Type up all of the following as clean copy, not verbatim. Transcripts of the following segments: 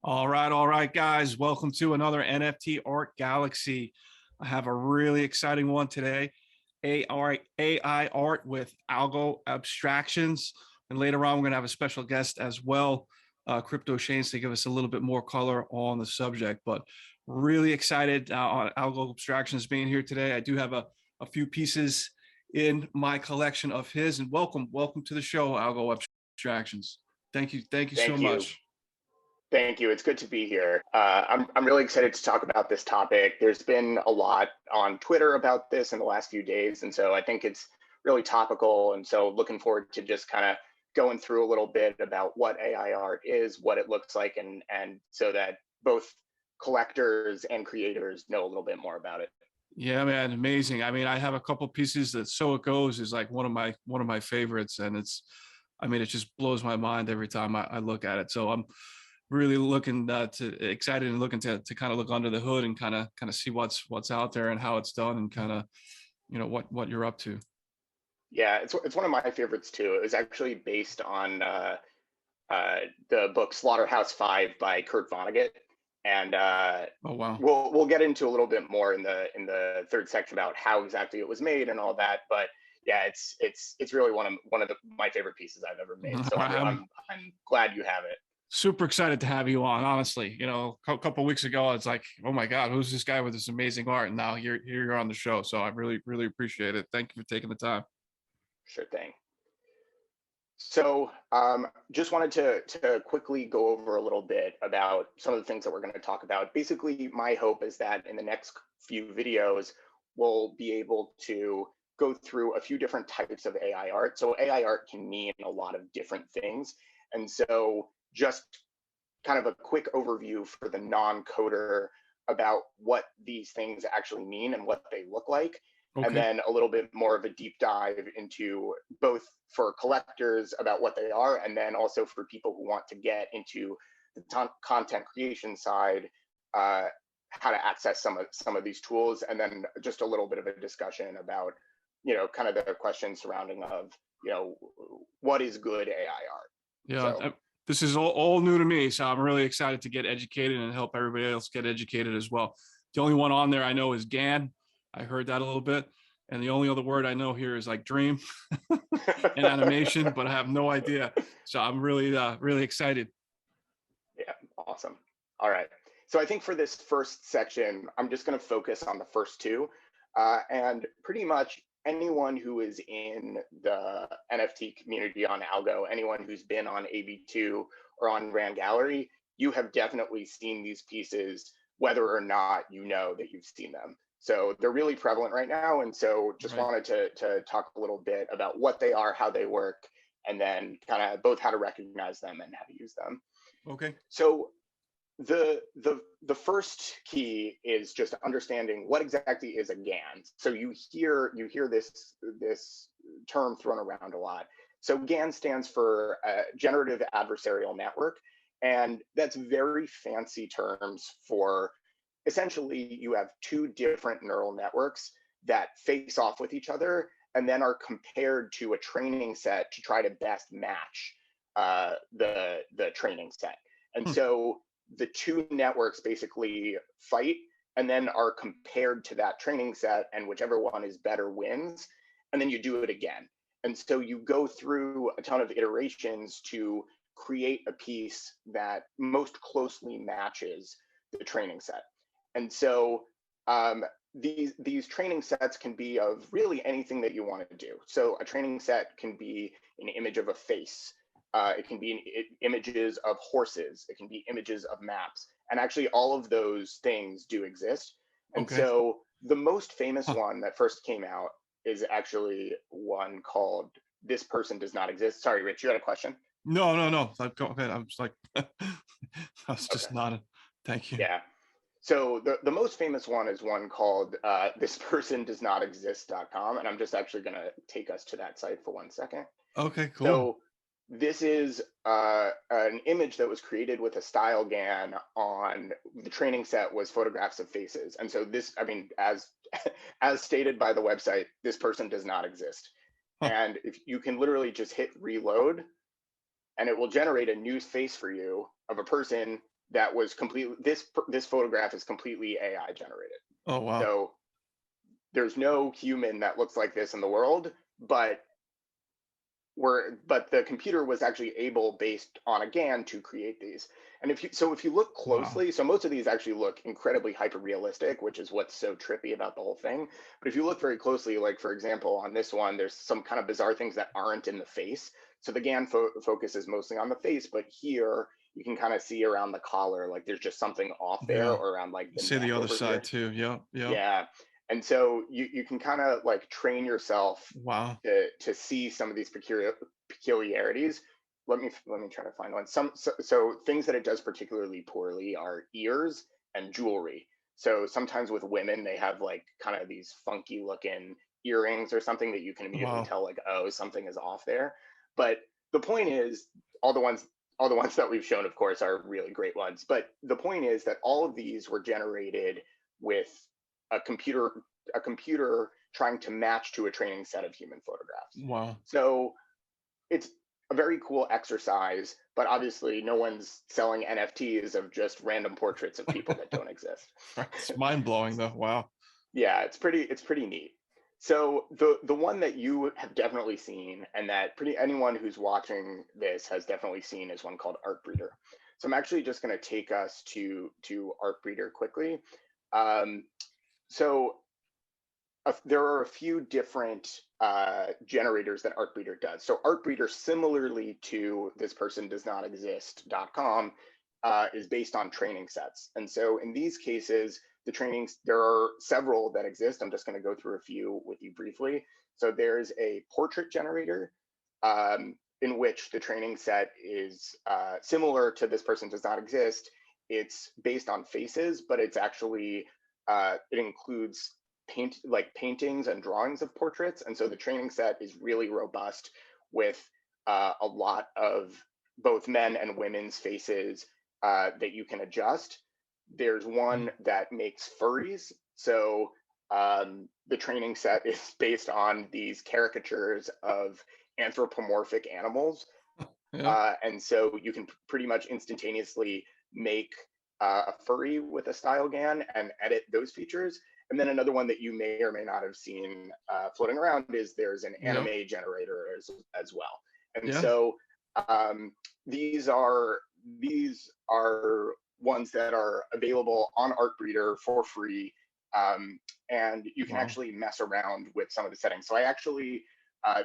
All right, guys. Welcome to another NFT Art Galaxy. I have a really exciting one today. AI art with Algo Abstractions. And later on, we're going to have a special guest as well, Crypto Shanes, to give us a little bit more color on the subject. But really excited on Algo Abstractions being here today. I do have a few pieces in my collection of his. And welcome to the show, Algo Abstractions. Thank you so Thank you. much. Thank you. It's good to be here. I'm really excited to talk about this topic. There's been a lot on Twitter about this in the last few days, and so I think it's really topical. And so looking forward to just kind of going through a little bit about what AI art is, what it looks like, and so that both collectors and creators know a little bit more about it. Yeah, man, amazing. I mean, I have a couple pieces that "So It Goes" is like one of my favorites, and it just blows my mind every time I look at it. So I'm really looking excited and looking to kind of look under the hood and kind of see what's out there and how it's done and kind of what you're up to. Yeah, it's one of my favorites too. It was actually based on the book Slaughterhouse-Five by Kurt Vonnegut, and Oh wow. we'll get into a little bit more in the third section about how exactly it was made and all that. But yeah, it's really one of my favorite pieces I've ever made. So I'm glad you have it. Super excited to have you on. Honestly, a couple of weeks ago, it's like, oh my God, who's this guy with this amazing art? And now you're on the show, so I really appreciate it. Thank you for taking the time. Sure thing. So just wanted to quickly go over a little bit about some of the things that we're going to talk about. Basically, my hope is that in the next few videos, we'll be able to go through a few different types of AI art. So AI art can mean a lot of different things. And so just kind of a quick overview for the non-coder about what these things actually mean and what they look like. Okay. And then a little bit more of a deep dive into both for collectors about what they are, and then also for people who want to get into the content creation side, how to access some of these tools, and then just a little bit of a discussion about, kind of the questions surrounding of, what is good AI art? Yeah. So, this is all new to me, so I'm really excited to get educated and help everybody else get educated as well. The only one on there I know is GAN. I heard that a little bit. And the only other word I know here is like dream and animation, but I have no idea. So I'm really excited. Yeah, awesome. All right. So I think for this first section, I'm just going to focus on the first two. And pretty much anyone who is in the NFT community on Algo, anyone who's been on AB2 or on Rand Gallery, you have definitely seen these pieces, whether or not you know that you've seen them. So they're really prevalent right now. And so just wanted to talk a little bit about what they are, how they work, and then kind of both how to recognize them and how to use them. Okay. So the first key is just understanding what exactly is a GAN. So you hear this term thrown around a lot. So GAN stands for Generative Adversarial Network, and that's very fancy terms for essentially you have two different neural networks that face off with each other and then are compared to a training set to try to best match the training set. And so the two networks basically fight and then are compared to that training set, and whichever one is better wins, and then you do it again. And so you go through a ton of iterations to create a piece that most closely matches the training set. And so these training sets can be of really anything that you want to do. So a training set can be an image of a face. It can be images of horses. It can be images of maps. And actually all of those things do exist. And so the most famous one that first came out is actually one called This Person Does Not Exist. Sorry, Rich, you had a question? No. Okay, I was like, I was just nodding. Thank you. Yeah. So the most famous one is one called thispersondoesnotexist.com. And I'm just actually going to take us to that site for 1 second. Okay, cool. So this is an image that was created with a style GAN on the training set was photographs of faces. And so this, I mean, as stated by the website, this person does not exist. And if you can literally just hit reload and it will generate a new face for you of a person that was completely, this photograph is completely AI generated. Oh, wow. So there's no human that looks like this in the world, but the computer was actually able, based on a GAN, to create these. And if you look Wow. closely, so most of these actually look incredibly hyper realistic, which is what's so trippy about the whole thing. But if you look very closely, like for example on this one, there's some kind of bizarre things that aren't in the face. So the GAN focuses mostly on the face, but here you can kind of see around the collar, like there's just something off there, Yeah. or around like the See the neck other over side here. too. Yeah. Yeah. Yeah. And so you can kind of like train yourself Wow. to see some of these peculiarities. Let me try to find one. So things that it does particularly poorly are ears and jewelry. So sometimes with women, they have like kind of these funky looking earrings or something that you can immediately Wow. tell, like, oh, something is off there. But the point is, all the ones all the ones that we've shown, of course, are really great ones. But the point is that all of these were generated with a computer trying to match to a training set of human photographs. Wow. So it's a very cool exercise, but obviously no one's selling NFTs of just random portraits of people that don't exist. It's mind blowing though. Wow. Yeah, it's pretty neat. So the one that you have definitely seen, and that pretty anyone who's watching this has definitely seen, is one called Artbreeder. So I'm actually just going to take us to Artbreeder quickly. Um, so there are a few different generators that Artbreeder does. So Artbreeder, similarly to this person does not exist.com, is based on training sets. And so in these cases, the trainings, there are several that exist. I'm just going to go through a few with you briefly. So there's a portrait generator, in which the training set is similar to this person does not exist. It's based on faces, but it's actually, it includes paintings and drawings of portraits. And so the training set is really robust with a lot of both men and women's faces that you can adjust. There's one that makes furries. So the training set is based on these caricatures of anthropomorphic animals. Yeah. And so you can pretty much instantaneously make a furry with a style GAN and edit those features. And then another one that you may or may not have seen floating around is there's an Yeah. anime generator as well. And Yeah. so these are ones that are available on Artbreeder for free, and you can Wow. actually mess around with some of the settings. So I actually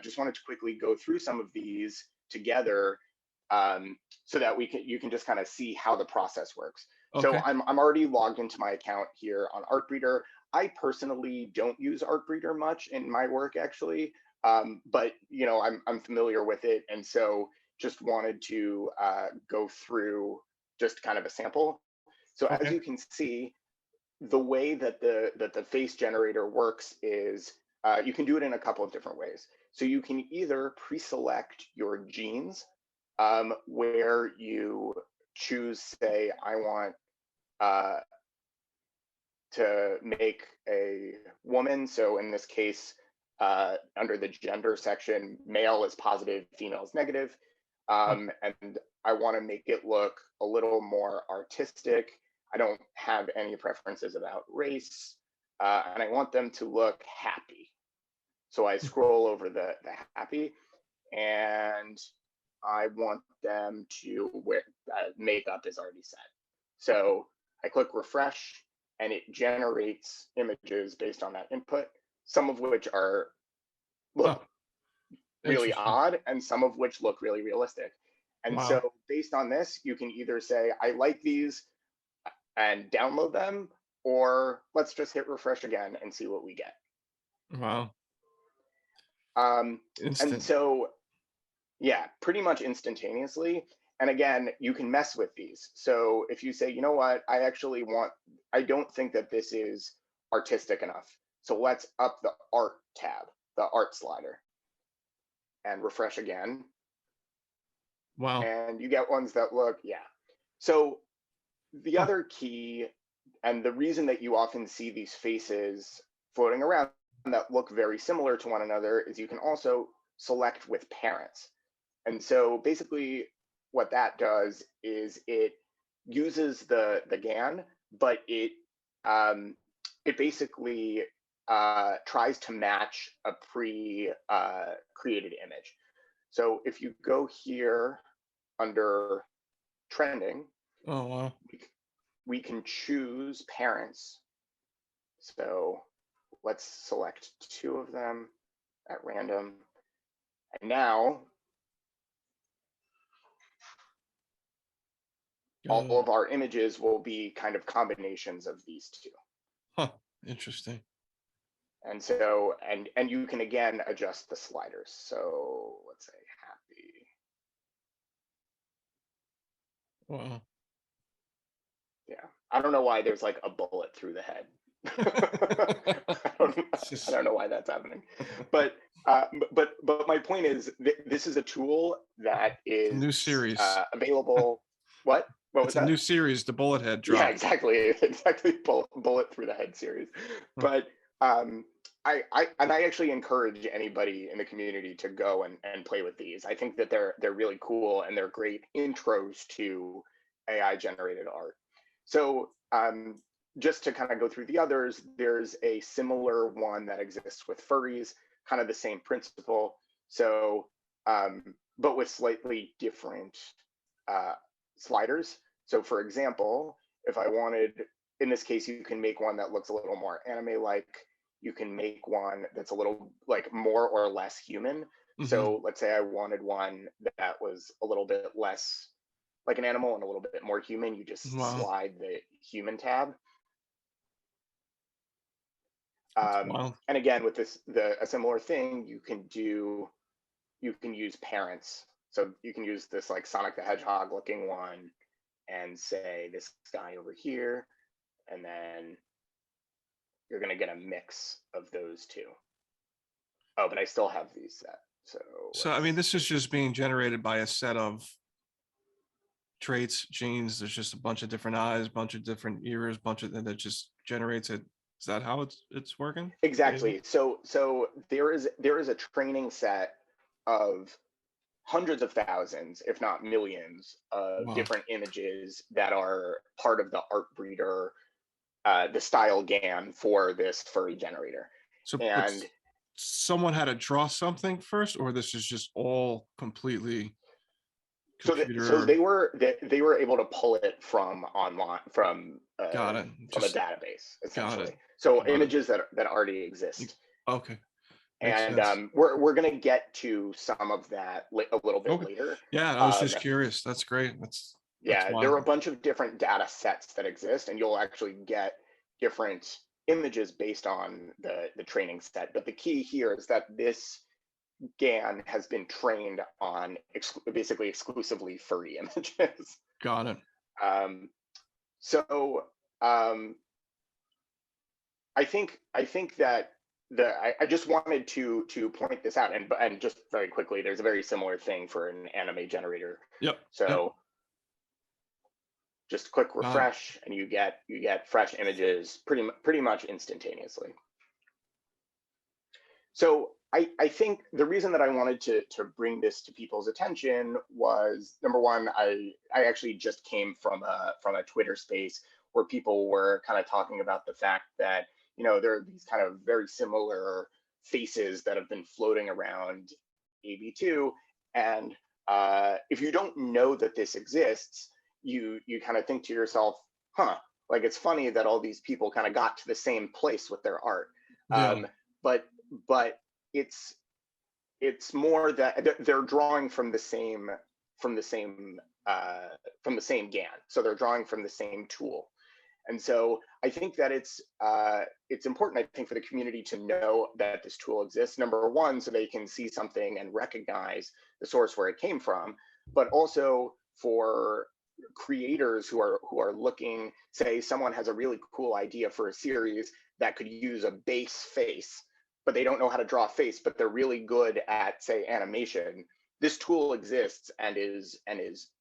just wanted to quickly go through some of these together, so that you can just kind of see how the process works. So Okay. I'm already logged into my account here on Artbreeder. I personally don't use Artbreeder much in my work, actually, but I'm familiar with it, and so just wanted to go through just kind of a sample. So as Okay. you can see, the way that the face generator works is you can do it in a couple of different ways. So you can either pre-select your genes, where you choose, say, I want to make a woman. So in this case, under the gender section, male is positive, female is negative. And I want to make it look a little more artistic. I don't have any preferences about race, and I want them to look happy. So I scroll over the happy, and I want them to wear makeup is already set. So I click refresh, and it generates images based on that input, some of which Huh. look really Interesting. odd, and some of which look really realistic. And Wow. so based on this, you can either say, I like these, and download them, or let's just hit refresh again and see what we get. Wow. Um, and Instant. so, yeah, pretty much instantaneously. And again, you can mess with these. So if you say, you know what, I don't think that this is artistic enough. So let's up the art tab, the art slider, and refresh again. Wow. And you get ones that look, yeah. So the Huh. other key, and the reason that you often see these faces floating around that look very similar to one another, is you can also select with parents. And so basically what that does is it uses the GAN, but it basically tries to match a created image. So if you go here under trending, Oh, wow. we can choose parents. So let's select 2 of them at random. And now all of our images will be kind of combinations of these 2. Huh, interesting. And so, and you can again adjust the sliders. So let's say happy. Wow. Yeah, I don't know why there's like a bullet through the head. I don't know why that's happening, but my point is this is a tool that is new series available. What was that? It's a new series, the bullet head drop. Yeah, exactly, bullet through the head series. But I actually encourage anybody in the community to go and play with these. I think that they're really cool and they're great intros to AI generated art. So just to kind of go through the others, there's a similar one that exists with Furries, kind of the same principle. So, but with slightly different sliders. So for example, if I wanted, in this case, you can make one that looks a little more anime-like. You can make one that's a little like more or less human. So let's say I wanted one that was a little bit less like an animal and a little bit more human. You just slide the human tab. And again, with this, a similar thing, you can use parents. So you can use this like Sonic the Hedgehog looking one and say this guy over here, and then you're going to get a mix of those 2. Oh, but I still have these set. So I mean, this is just being generated by a set of traits, genes. There's just a bunch of different eyes, bunch of different ears, bunch of that just generates it. Is that how it's working? Exactly. So there is a training set of hundreds of thousands, if not millions, of different images that are part of the Artbreeder, the style GAN for this furry generator. So, and someone had to draw something first, or this is just all completely computer? So they were able to pull it from online, from Got it. From a database, essentially. Got it. So images that already exist. Okay. And we're going to get to some of that a little bit later. Yeah, I was just curious. That's great. That's there are a bunch of different data sets that exist, and you'll actually get different images based on the training set. But the key here is that this GAN has been trained on basically exclusively furry images. Got it. I think that I just wanted to point this out, and just very quickly, there's a very similar thing for an anime generator. Yep. So just click refresh, and you get fresh images pretty much instantaneously. So I think the reason that I wanted to bring this to people's attention was, number one, I actually just came from a Twitter space where people were kind of talking about the fact that, you know, there are these kind of very similar faces that have been floating around AB2, and if you don't know that this exists, you kind of think to yourself, huh, like it's funny that all these people kind of got to the same place with their art. Yeah. But it's more that they're drawing from the same GAN. So they're drawing from the same tool. And so I think that it's important, I think, for the community to know that this tool exists. Number one, so they can see something and recognize the source where it came from, but also for creators who are looking, say someone has a really cool idea for a series that could use a base face, but they don't know how to draw a face, but they're really good at, say, animation. This tool exists and is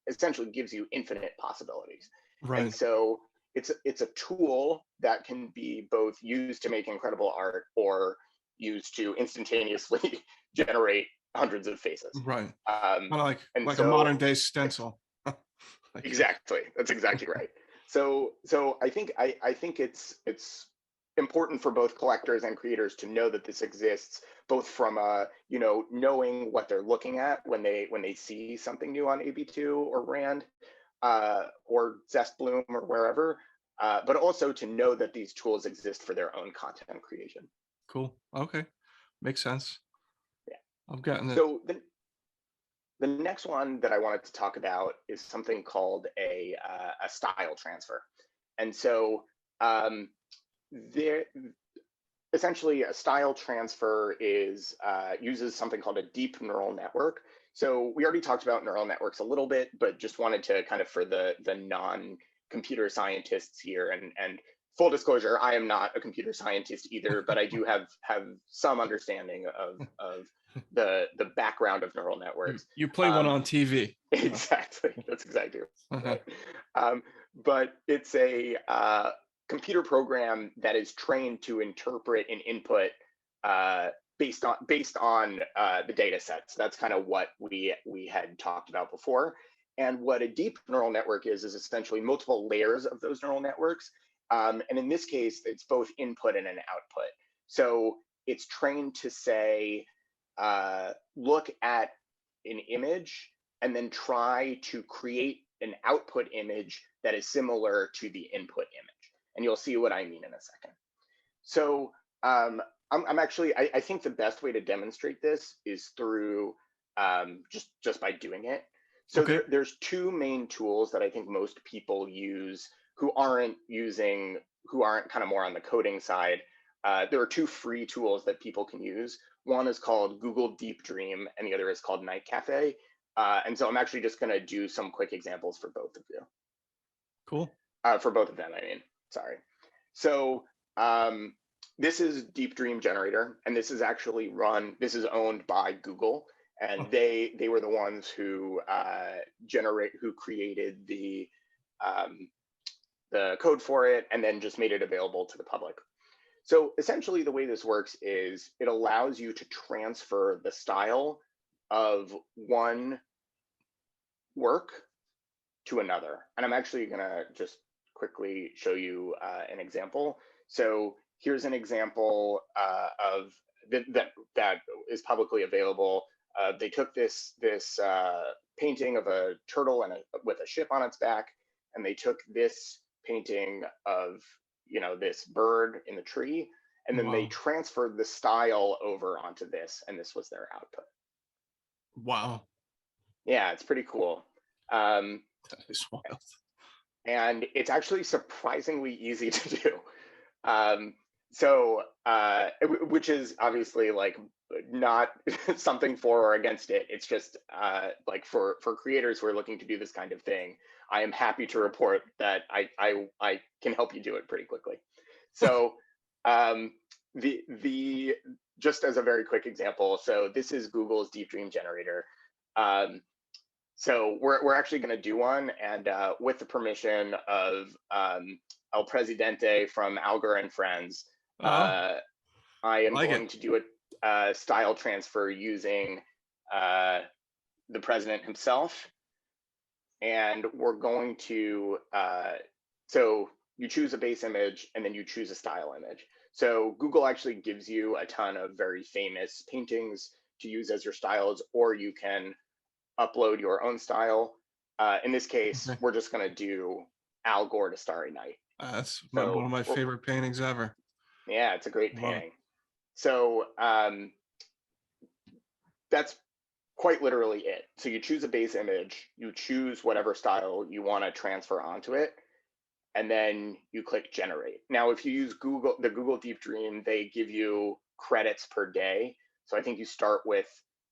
essentially gives you infinite possibilities. Right. And so it's a tool that can be both used to make incredible art or used to instantaneously generate hundreds of faces. Right. Kind of like a modern day stencil. Exactly. That's exactly right. So I think it's important for both collectors and creators to know that this exists, both from knowing what they're looking at when they see something new on AB2 or Rand or Zestbloom or wherever, but also to know that these tools exist for their own content creation. Cool. Okay. Makes sense. Yeah. I've gotten it. So the next one that I wanted to talk about is something called a style transfer. And so essentially a style transfer is uses something called a deep neural network. So we already talked about neural networks a little bit, but just wanted to kind of, for the non-computer scientists here, and full disclosure, I am not a computer scientist either, but I do have some understanding of the background of neural networks. You play one on TV. Exactly. That's exactly right. Uh-huh. But it's a computer program that is trained to interpret an input based on the data sets. That's kind of what we had talked about before. And what a deep neural network is essentially multiple layers of those neural networks. And in this case, it's both input and an output. So it's trained to say, look at an image and then try to create an output image that is similar to the input image. And you'll see what I mean in a second. So I'm actually, I think the best way to demonstrate this is through just by doing it. So Okay. there's two main tools that I think most people use who aren't kind of more on the coding side. There are two free tools that people can use. One is called Google Deep Dream, and the other is called Night Cafe. And so I'm actually just going to do some quick examples for both of you. Cool. For both of them, I mean, sorry. So this is Deep Dream Generator, and this is actually this is owned by Google, and they were the ones who created the code for it, and then just made it available to the public. So essentially the way this works is it allows you to transfer the style of one work to another. And I'm actually gonna just quickly show you an example. So here's an example of that is publicly available. They took this painting of a turtle with a ship on its back, and they took this painting of this bird in the tree, and then they transferred the style over onto this, and this was their output. Wow. Yeah, it's pretty cool. That is wild. And it's actually surprisingly easy to do. Which is obviously like not something for or against it. It's just like for creators who are looking to do this kind of thing, I am happy to report that I can help you do it pretty quickly. So just as a very quick example, so this is Google's Deep Dream Generator. So we're actually going to do one, and with the permission of El Presidente from Algorand and Friends, I am going to do a style transfer using the president himself. And we're going to, so you choose a base image and then you choose a style image. So Google actually gives you a ton of very famous paintings to use as your styles, or you can upload your own style. In this case, we're just going to do Al Gore to Starry Night. That's one of my favorite paintings ever. Yeah, it's a great painting. So that's quite literally it. So you choose a base image, you choose whatever style you want to transfer onto it, and then you click generate. Now, if you use the Google Deep Dream, they give you credits per day. So I think you start with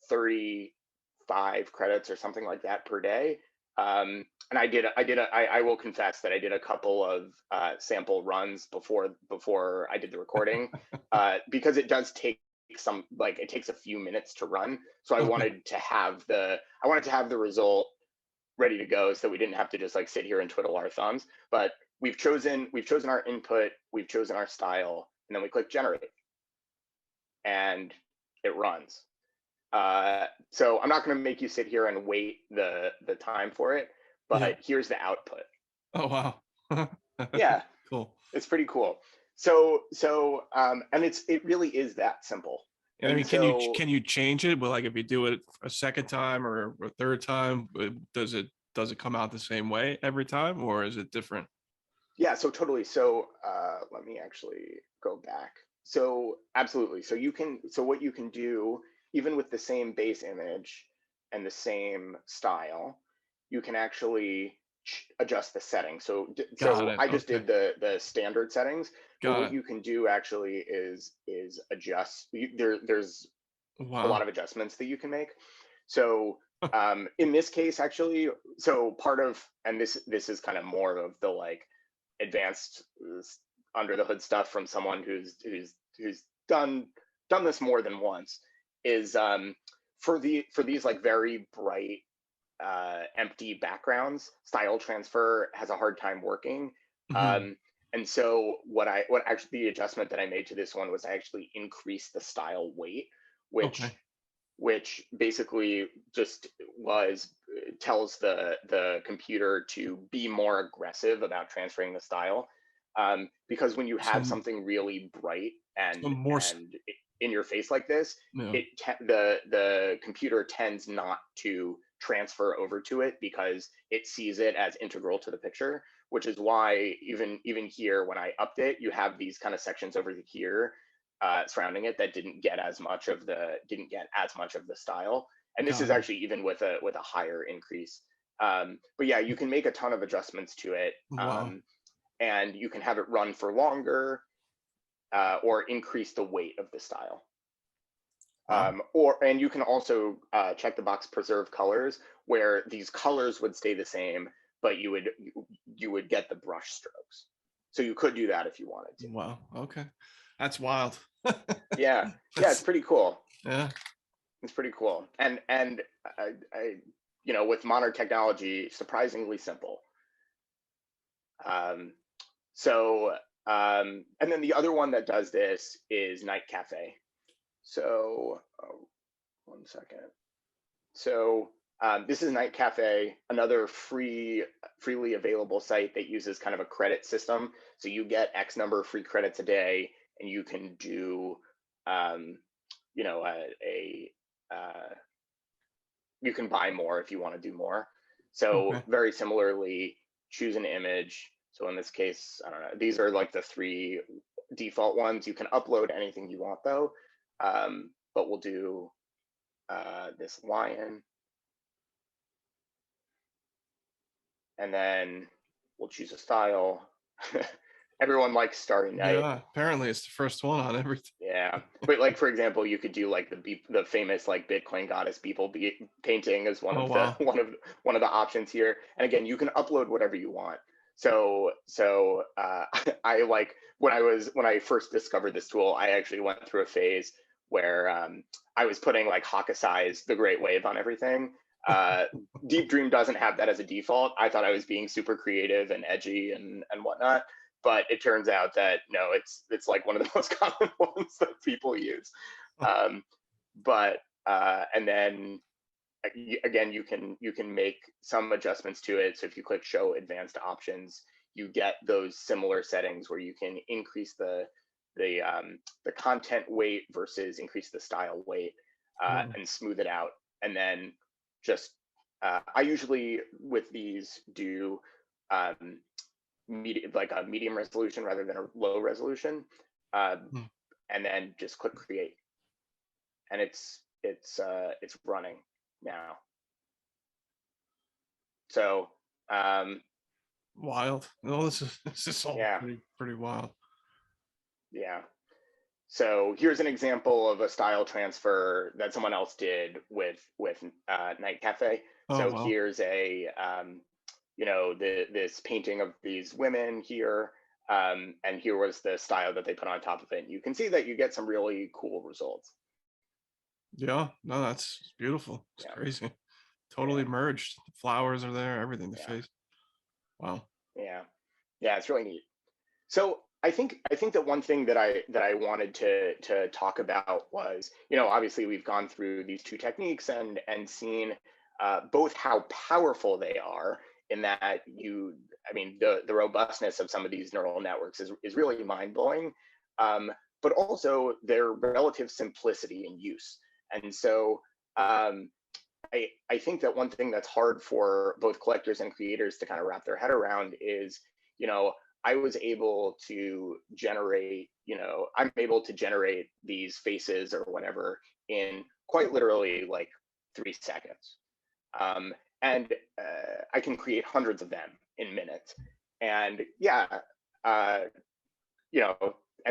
35 credits or something like that per day. And I will confess that I did a couple of sample runs before I did the recording, because it does take it takes a few minutes to run. So I wanted to have the result ready to go, so that we didn't have to just like sit here and twiddle our thumbs. But we've chosen our input, we've chosen our style, and then we click generate, and it runs. So I'm not going to make you sit here and wait the time for it, Yeah. but here's the output. Oh, wow. Yeah, Cool. it's pretty cool. And it really is that simple. And I And mean, so, can you change it? Well, like if you do it a second time or a third time, does it come out the same way every time, or is it different? yeah, so totally. So let me actually go back. So absolutely. So what you can do, even with the same base image and the same style, you can actually adjust the settings. Got So it. I just Okay. did the standard settings, but Got what it. you can do actually is adjust. There's a lot Wow. of adjustments that you can make. So in this case, actually, so part of, and this is kind of more of the like advanced under the hood stuff from someone who's done this more than once, is for these like very bright empty backgrounds, style transfer has a hard time working. Mhm. And so what actually the adjustment that I made to this one was I actually increased the style weight, Okay. which basically just tells the computer to be more aggressive about transferring the style, because when you have So, something really bright so and more, in your face like this, yeah. the computer tends not to transfer over to it because it sees it as integral to the picture, which is why even here when I update, you have these kind of sections over here surrounding it that didn't get as much of the style. And this is Got it. actually even with a higher increase. But yeah, you can make a ton of adjustments to it, Wow. and you can have it run for longer, or increase the weight of the style. Wow. And you can also check the box preserve colors, where these colors would stay the same, but you would get the brush strokes. So you could do that if you wanted to. Wow. Okay. That's wild. Yeah, yeah, it's That's, pretty cool. yeah. It's pretty cool. And with modern technology, surprisingly simple. Um, so and then the other one that does this is Night Cafe. So one second. So this is Night Cafe, another freely available site that uses kind of a credit system. So you get X number of free credits a day, and you can do, you know, you can buy more if you want to do more. So Okay. very similarly, choose an image. So in this case, I don't know, these are like the 3 default ones. You can upload anything you want though, but we'll do this lion, and then we'll choose a style. Everyone likes Starry Night. Yeah. Apparently, it's the first one on everything. Yeah, but like for example, you could do like the famous like Bitcoin goddess Beeple painting as one Oh, of the wow. one of the options here. And again, you can upload whatever you want. I like when I first discovered this tool, I actually went through a phase where I was putting like Hakusai's The Great Wave on everything. Deep Dream doesn't have that as a default. I thought I was being super creative and edgy and whatnot, but it turns out that no, it's like one of the most common ones that people use. But and then again, you can make some adjustments to it. So if you click Show Advanced Options, you get those similar settings where you can increase the content weight versus increase the style weight, Wow. and smooth it out. And then just I usually with these do like a medium resolution rather than a low resolution, Hmm. and then just click create, and it's running now. So Wild. No, this is all yeah, pretty wild. yeah. So here's an example of a style transfer that someone else did with Night Cafe. Oh, So wow. here's a this painting of these women here, and here was the style that they put on top of it. And you can see that you get some really cool results. Yeah. No, that's beautiful. It's Yeah, crazy. Totally yeah, merged. The flowers are there. Everything. The yeah, face. Wow. yeah, yeah. It's really neat. So I think that one thing that I wanted to talk about was, obviously we've gone through these 2 techniques and seen both how powerful they are in that the robustness of some of these neural networks is really mind-blowing, but also their relative simplicity in use. And so I think that one thing that's hard for both collectors and creators to kind of wrap their head around is, I was able to generate, I'm able to generate these faces or whatever in quite literally like 3 seconds. And I can create hundreds of them in minutes. And yeah, and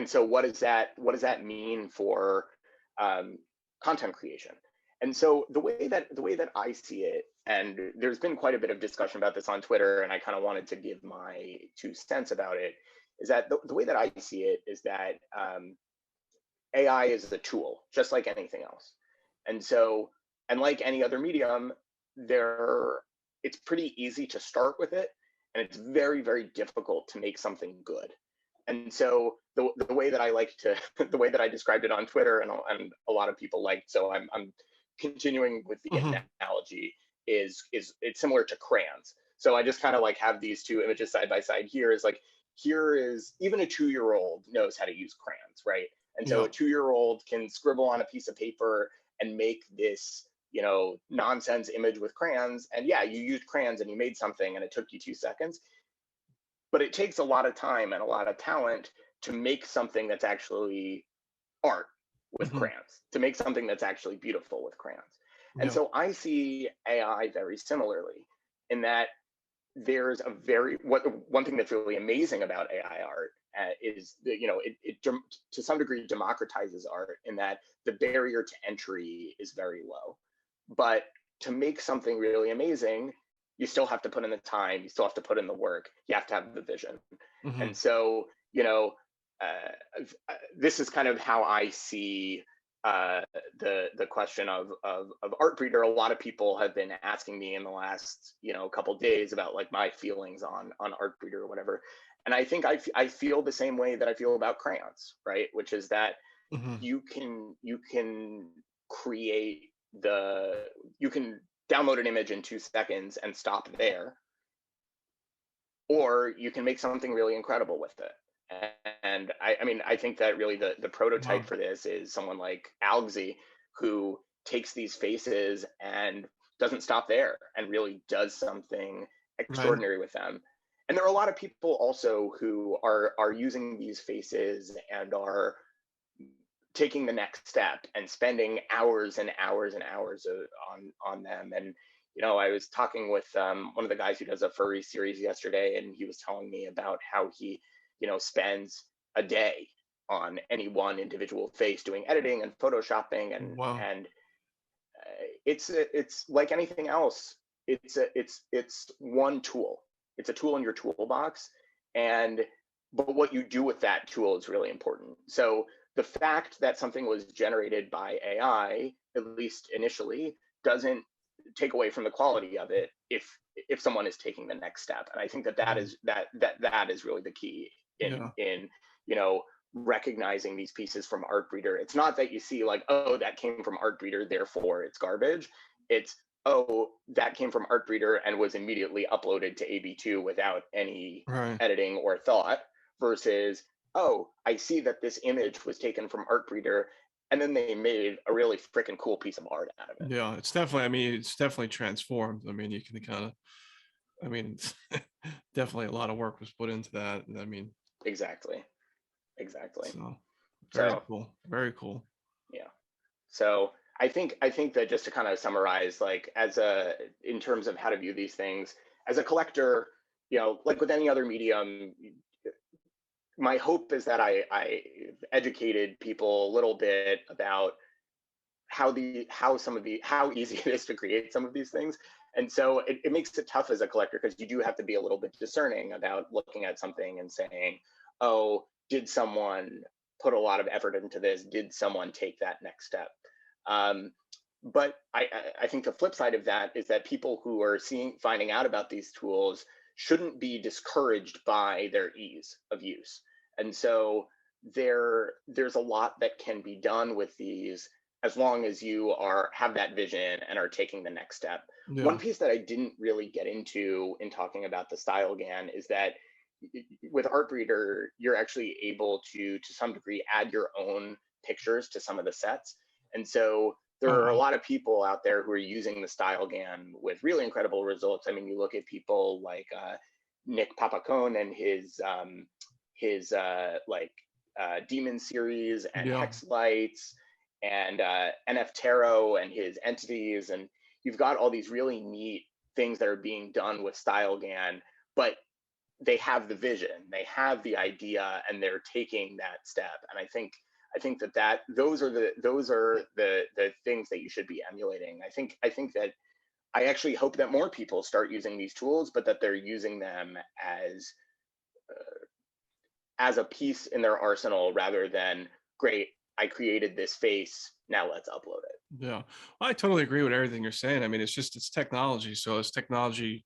so what does that mean for content creation? And so the way that I see it, and there's been quite a bit of discussion about this on Twitter, and I kind of wanted to give my 2 cents about it, is that the way that I see it is that AI is a tool, just like anything else. And so, and like any other medium, it's pretty easy to start with it, and it's very, very difficult to make something good. And so the way that the way that I described it on Twitter, and a lot of people liked, so I'm continuing with the analogy, is it's similar to crayons. So I just kind of like have these 2 images side by side. Here is even a 2-year-old knows how to use crayons, right? And so a 2-year-old can scribble on a piece of paper and make this, nonsense image with crayons. And yeah, you used crayons and you made something and it took you 2 seconds. But it takes a lot of time and a lot of talent to make something that's actually art with crayons, to make something that's actually beautiful with crayons. And so I see AI very similarly, in that there's one thing that's really amazing about AI art is that, it to some degree democratizes art, in that the barrier to entry is very low. But to make something really amazing, you still have to put in the time, you still have to put in the work, you have to have the vision. And so, this is kind of how I see the question of Artbreeder. A lot of people have been asking me in the last couple days about like my feelings on Artbreeder or whatever, and I think I feel the same way that I feel about crayons, right? Which is that you can create you can download an image in 2 seconds and stop there, or you can make something really incredible with it. And I think that really the prototype for this is someone like Algsy, who takes these faces and doesn't stop there and really does something extraordinary with them. And there are a lot of people also who are using these faces and are taking the next step and spending hours and hours and hours on them. And I was talking with one of the guys who does a furry series yesterday, and he was telling me about how he spends a day on any one individual face doing editing and photoshopping, and it's like anything else. It's one tool. It's a tool in your toolbox, but what you do with that tool is really important. So the fact that something was generated by AI, at least initially, doesn't take away from the quality of it if someone is taking the next step. And I think that is really the key in recognizing these pieces from Artbreeder. It's not that you see like, oh, that came from Artbreeder, therefore it's garbage. It's, oh, that came from Artbreeder and was immediately uploaded to AB2 without any editing or thought, versus, oh, I see that this image was taken from Artbreeder and then they made a really freaking cool piece of art out of it. Yeah, it's definitely transformed. You can kind of, definitely a lot of work was put into that. Exactly. So very cool. Very cool. Yeah. So I think that, just to kind of summarize, like in terms of how to view these things as a collector, like with any other medium, my hope is that I educated people a little bit about how easy it is to create some of these things. And so it makes it tough as a collector, because you do have to be a little bit discerning about looking at something and saying, oh, did someone put a lot of effort into this? Did someone take that next step? But I think the flip side of that is that people who are finding out about these tools shouldn't be discouraged by their ease of use. And so there's a lot that can be done with these as long as you have that vision and are taking the next step. One Yeah. piece that I didn't really get into in talking about the style GAN is that with Artbreeder, you're actually able to some degree, add your own pictures to some of the sets. And so there Oh, are a wow. lot of people out there who are using the style GAN with really incredible results. I mean, you look at people like Nick Papacone and his Demon series and Yeah. Hex Lights and NF Tarot and his entities. And you've got all these really neat things that are being done with style GAN, but they have the vision, they have the idea, and they're taking that step. And I think that those are the things that you should be emulating. I think that I actually hope that more people start using these tools, but that they're using them as a piece in their arsenal rather than, great, I created this face, now let's upload it. Yeah. Well, I totally agree with everything you're saying. I mean, it's technology. So as technology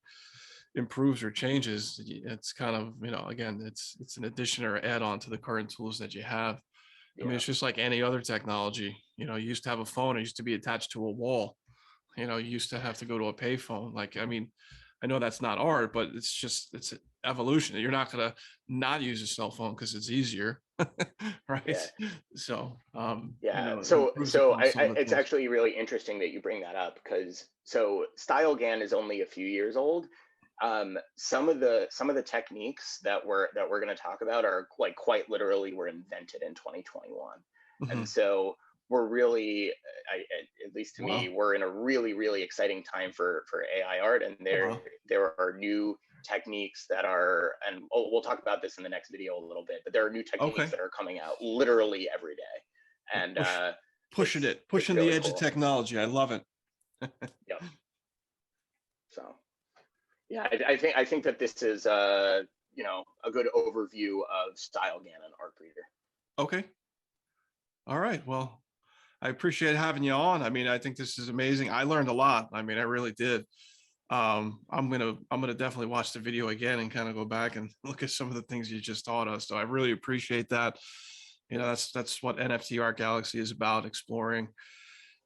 improves or changes, it's kind of, again, it's an addition or add on to the current tools that you have. I mean, Yeah, it's just like any other technology. You used to have a phone, it used to be attached to a wall. You used to have to go to a payphone. Like, I mean, I know that's not art, but it's evolution. You're not gonna not use a cell phone because it's easier, yeah. right? So, Yeah, it so improves across all the it's things. actually really interesting that you bring that up, because style GAN is only a few years old. Some of the techniques that we're going to talk about are quite literally were invented in 2021, and Mhm. so we're really, at least to me, Wow. we're in a really exciting time for AI art, and Wow. there are new techniques that are, and we'll talk about this in the next video a little bit, but there are new techniques Okay. that are coming out literally every day, and Push, pushing it's it, pushing the really edge of cool. technology. I love it. Yep. So yeah, I think that this is a good overview of style GAN and Artbreeder. Okay. All right. Well, I appreciate having you on. I mean, I think this is amazing. I learned a lot. I mean, I really did. I'm gonna definitely watch the video again and kind of go back and look at some of the things you just taught us. So I really appreciate that. That's what NFT Art Galaxy is about: exploring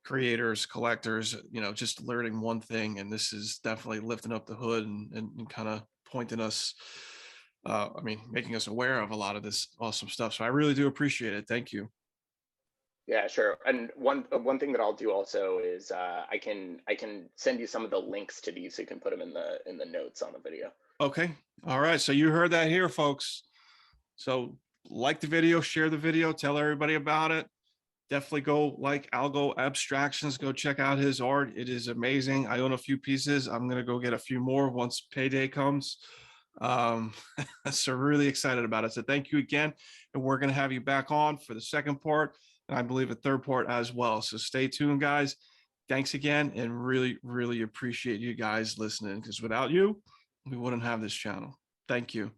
creators, collectors. Just learning one thing, and this is definitely lifting up the hood and kind of pointing us. I mean, making us aware of a lot of this awesome stuff. So I really do appreciate it. Thank you. Yeah, sure. And one thing that I'll do also is I can send you some of the links to these so you can put them in the notes on the video. Okay. All right. So you heard that here, folks. So like the video, share the video, tell everybody about it. Definitely go like Algo Abstractions. Go check out his art. It is amazing. I own a few pieces. I'm going to go get a few more once payday comes. Um, so really excited about it. So thank you again. And we're going to have you back on for the second part. And I believe a third part as well. So stay tuned, guys. Thanks again. And really appreciate you guys listening, because without you, we wouldn't have this channel. Thank you.